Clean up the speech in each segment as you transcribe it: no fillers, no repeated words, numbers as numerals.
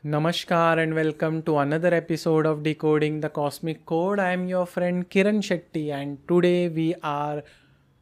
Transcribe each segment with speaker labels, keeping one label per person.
Speaker 1: Namaskar and welcome to another episode of Decoding the Cosmic Code. I am your friend Kiran Shetty and today we are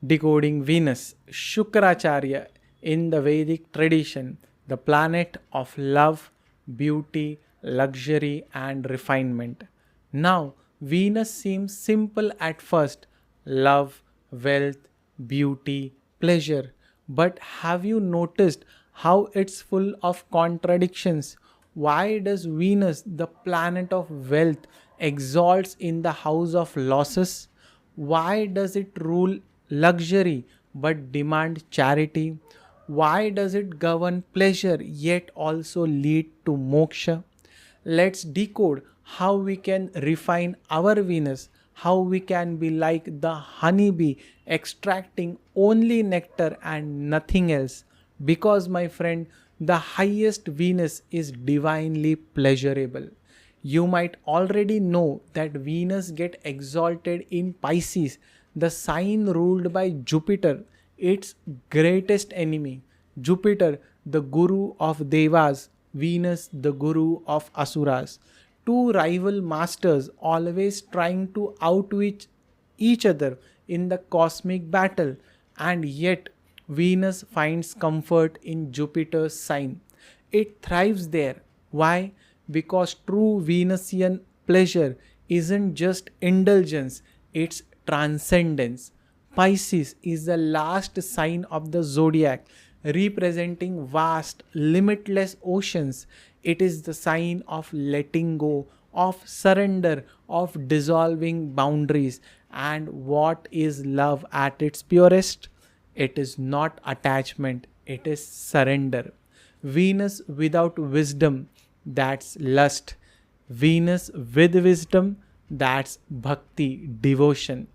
Speaker 1: decoding Venus, Shukracharya in the Vedic tradition, the planet of love, beauty, luxury and refinement. Now, Venus seems simple at first, love, wealth, beauty, pleasure. But have you noticed how it's full of contradictions? Why does Venus, the planet of wealth, exalts in the house of losses? Why does it rule luxury but demand charity? Why does it govern pleasure yet also lead to moksha? Let's decode how we can refine our Venus, how we can be like the honeybee extracting only nectar and nothing else. Because, my friend, the highest Venus is divinely pleasurable. You might already know that Venus get exalted in Pisces, the sign ruled by Jupiter, its greatest enemy. Jupiter, the guru of Devas, Venus, the guru of Asuras. Two rival masters always trying to outwit each other in the cosmic battle, and yet Venus finds comfort in Jupiter's sign. It thrives there. Why? Because true Venusian pleasure isn't just indulgence, it's transcendence. Pisces is the last sign of the zodiac, representing vast, limitless oceans. It is the sign of letting go, of surrender, of dissolving boundaries. And what is love at its purest? It is not attachment, it is surrender. Venus without wisdom, that's lust. Venus with wisdom, that's bhakti, devotion.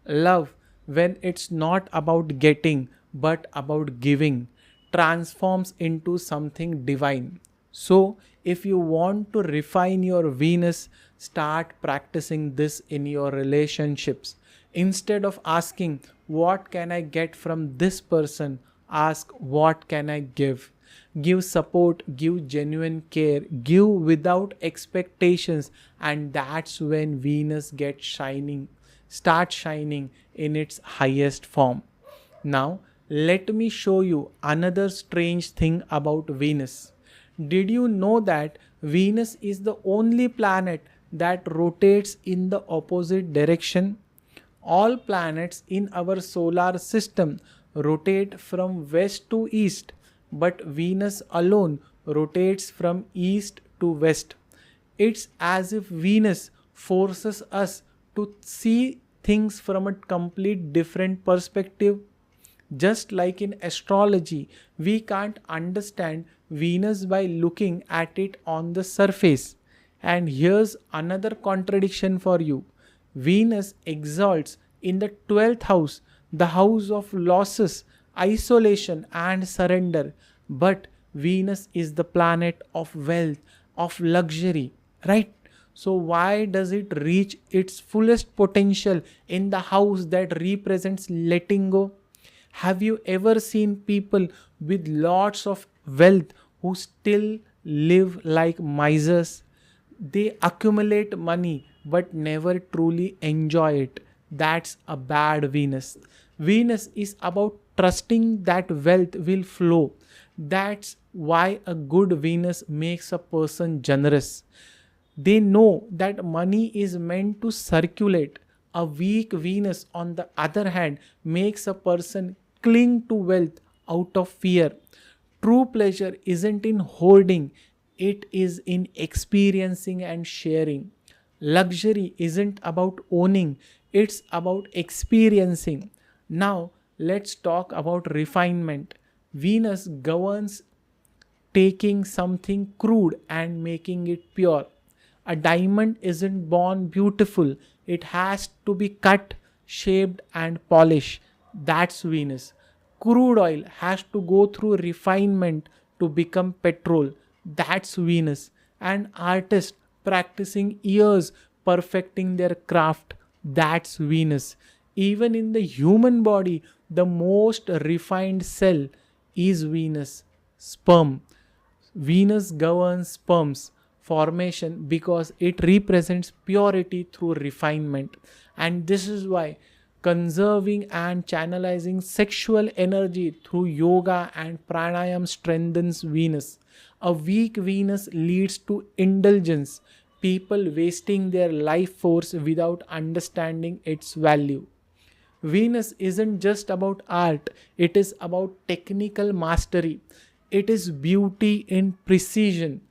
Speaker 1: Love, when it's not about getting but about giving, transforms into something divine. So, if you want to refine your Venus, start practicing this in your relationships. Instead of asking, what can I get from this person? Ask, what can I give? Give support, give genuine care, give without expectations, and that's when Venus gets shining, starts shining in its highest form. Now, let me show you another strange thing about Venus. Did you know that Venus is the only planet that rotates in the opposite direction? All planets in our solar system rotate from west to east, but Venus alone rotates from east to west. It's as if Venus forces us to see things from a complete different perspective. Just like in astrology, we can't understand Venus by looking at it on the surface. And here's another contradiction for you. Venus exalts in the 12th house, the house of losses, isolation, and surrender. But Venus is the planet of wealth, of luxury, right? So, why does it reach its fullest potential in the house that represents letting go? Have you ever seen people with lots of wealth who still live like misers? They accumulate money but never truly enjoy it. That's a bad Venus. Venus is about trusting that wealth will flow. That's why a good Venus makes a person generous. They know that money is meant to circulate. A weak Venus, on the other hand, makes a person cling to wealth out of fear. True pleasure isn't in hoarding, it is in experiencing and sharing. Luxury isn't about owning, it's about experiencing. Now, let's talk about refinement. Venus governs taking something crude and making it pure. A diamond isn't born beautiful, it has to be cut, shaped, and polished. That's Venus. Crude oil has to go through refinement to become petrol. That's Venus. An artist practicing years perfecting their craft. That's Venus. Even in the human body, the most refined cell is Venus. Sperm. Venus governs sperms. formation because it represents purity through refinement. And this is why conserving and channelizing sexual energy through yoga and pranayam strengthens Venus. A weak Venus leads to indulgence, people wasting their life force without understanding its value. Venus isn't just about art, it is about technical mastery. It is beauty in precision.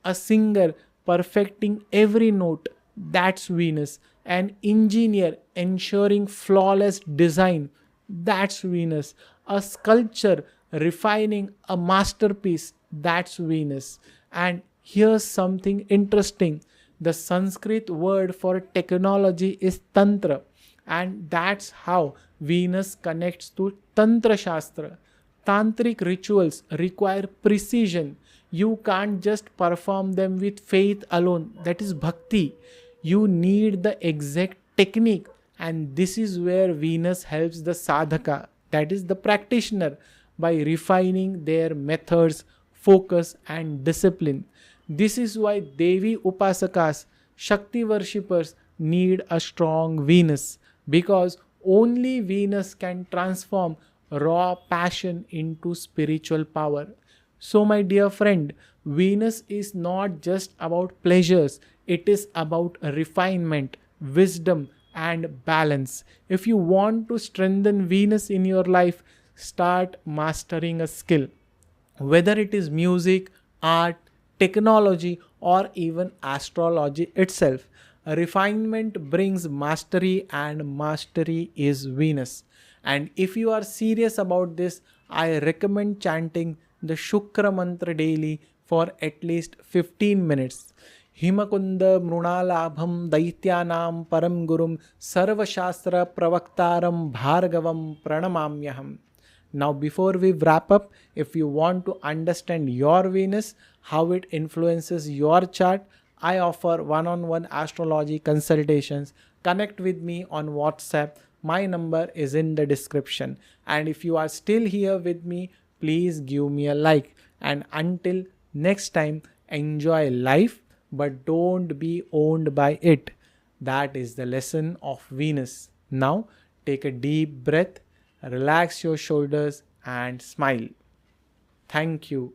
Speaker 1: A singer perfecting every note, that's Venus. An engineer ensuring flawless design, that's Venus. A sculpture refining a masterpiece, that's Venus. And here's something interesting, the Sanskrit word for technology is Tantra, and that's how Venus connects to Tantra Shastra. Tantric rituals require precision. You can't just perform them with faith alone. That is bhakti. You need the exact technique, and this is where Venus helps the sadhaka, that is the practitioner, by refining their methods, focus, and discipline. This is why Devi Upasakas, Shakti worshippers, need a strong Venus, because only Venus can transform raw passion into spiritual power. So, my dear friend, Venus is not just about pleasures, it is about refinement, wisdom, and balance. If you want to strengthen Venus in your life, start mastering a skill. Whether it is music, art, technology, or even astrology itself, refinement brings mastery, and mastery is Venus. And if you are serious about this, I recommend chanting the Shukra mantra daily for at least 15 minutes. Himakunda Mrunalabham Daityanam Param Gurum Sarvashastra Pravaktaram Bhargavam Pranamamyaham. Now, before we wrap up, if you want to understand your Venus, how it influences your chart, I offer one-on-one astrology consultations. Connect with me on WhatsApp. My number is in the description. And if you are still here with me, please give me a like. And until next time, enjoy life, but don't be owned by it. That is the lesson of Venus. Now, take a deep breath, relax your shoulders, and smile. Thank you.